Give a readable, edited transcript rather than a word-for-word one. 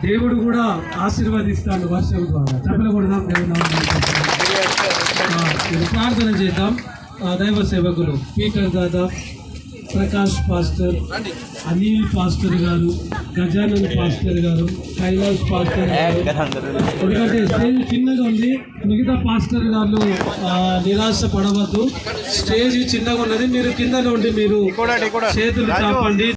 దేవుడు కూడా ఆశీర్వదిస్తాడు వర్షం ద్వారా. చెప్పలు కూడా ప్రార్థన చేద్దాం. దైవ సేవకులు పీటర్ దాదా, ప్రకాష్ పాస్టర్, అనిల్ పాస్టర్ గారు, గజానన్ పాస్టర్ గారు, కైలాష్ పాస్టర్ గారు, ఎందుకంటే స్టేజ్ చిన్నగా ఉంది, మిగతా పాస్టర్ గారు నిరాశ పడవద్దు. స్టేజ్ చిన్నగా ఉన్నది, మీరు కింద నుండి మీరు చేతులు చాపండి.